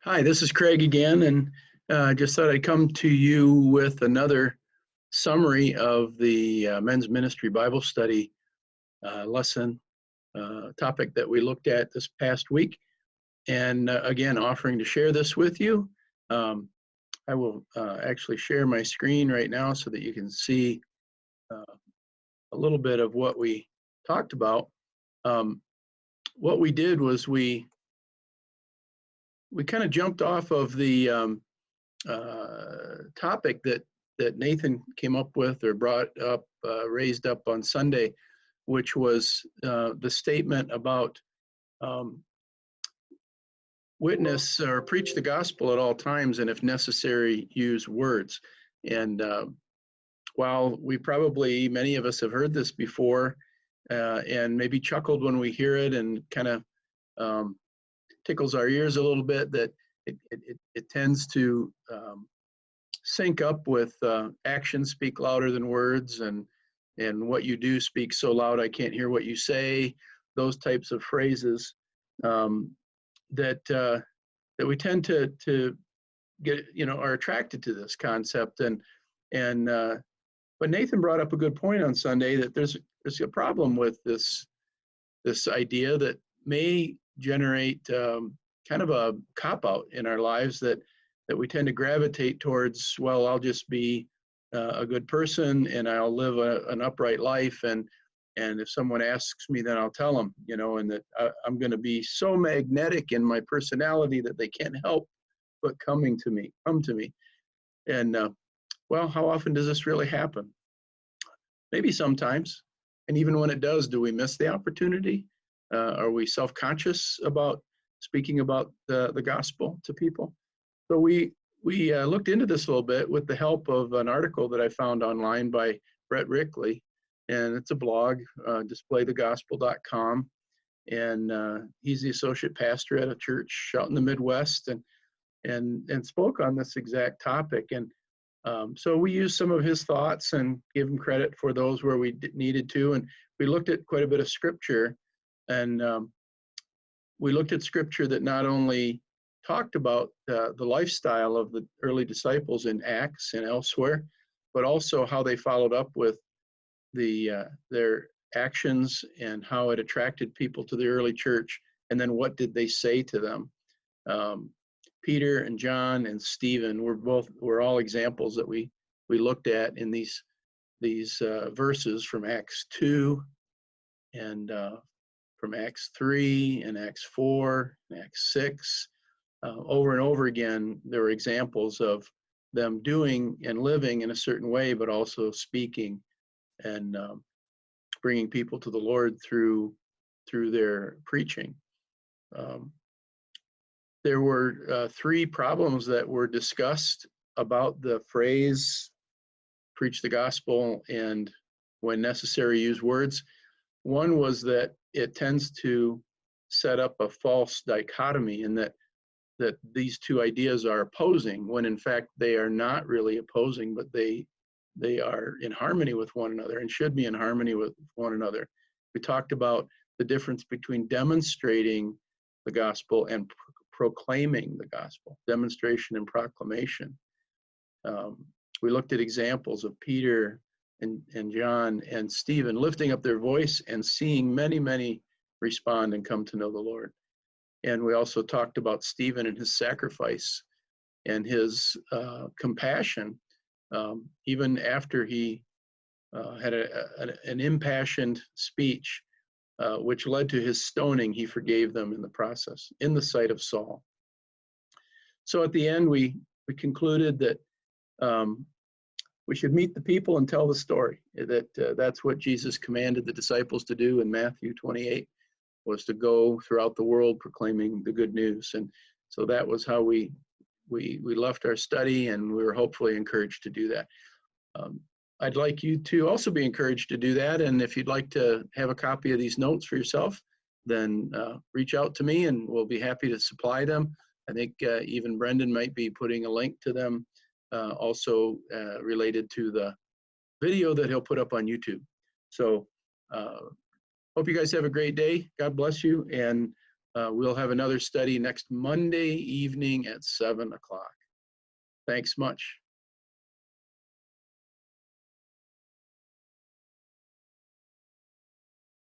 Hi, this is Craig again, and just thought I'd come to you with another summary of the Men's Ministry Bible Study lesson topic that we looked at this past week. And again, offering to share this with you. I will actually share my screen right now so that you can see a little bit of what we talked about. What we did was we kind of jumped off of the topic that Nathan came up with or brought up, raised up on Sunday, which was the statement about witness or preach the gospel at all times, and if necessary, use words. And while many of us have heard this before, and maybe chuckled when we hear it, and kind of tickles our ears a little bit, that it tends to sync up with actions speak louder than words, and what you do speaks so loud I can't hear what you say. Those types of phrases that we tend to get, are attracted to this concept. But Nathan brought up a good point on Sunday, that there's a problem with this idea that may generate kind of a cop-out in our lives, that we tend to gravitate towards, well, I'll just be a good person and I'll live an upright life, and if someone asks me, then I'll tell them, and that I'm going to be so magnetic in my personality that they can't help but come to me. And well, how often does this really happen? Maybe sometimes. And even when it does, do we miss the opportunity? Are we self-conscious about speaking about the gospel to people? So we looked into this a little bit with the help of an article that I found online by Brett Rickley, and it's a blog, displaythegospel.com, and he's the associate pastor at a church out in the Midwest, and spoke on this exact topic. And so we used some of his thoughts and gave him credit for those where we needed to, and we looked at quite a bit of scripture, and we looked at scripture that not only talked about the lifestyle of the early disciples in Acts and elsewhere, but also how they followed up with their actions and how it attracted people to the early church, and then what did they say to them. Peter and John and Stephen were all examples that we looked at in these verses from Acts 2 and from Acts 3 and Acts 4 and Acts 6. Over and over again, there were examples of them doing and living in a certain way, but also speaking and bringing people to the Lord through their preaching. There were three problems that were discussed about the phrase preach the gospel and when necessary use words. One was that it tends to set up a false dichotomy, in that these two ideas are opposing, when in fact they are not really opposing, but they are in harmony with one another and should be in harmony with one another. We talked about the difference between demonstrating the gospel and proclaiming the gospel, demonstration and proclamation. We looked at examples of Peter and John and Stephen lifting up their voice and seeing many respond and come to know the Lord. And we also talked about Stephen and his sacrifice and his compassion, even after he had an impassioned speech, which led to his stoning. He forgave them in the process, in the sight of Saul. So at the end, we concluded that we should meet the people and tell the story. That's what Jesus commanded the disciples to do in Matthew 28, was to go throughout the world proclaiming the good news. And so that was how we left our study, and we were hopefully encouraged to do that. I'd like you to also be encouraged to do that. And if you'd like to have a copy of these notes for yourself, then reach out to me and we'll be happy to supply them. I think even Brendan might be putting a link to them also related to the video that he'll put up on YouTube. So hope you guys have a great day. God bless you. And We'll have another study next Monday evening at 7 o'clock. Thanks much.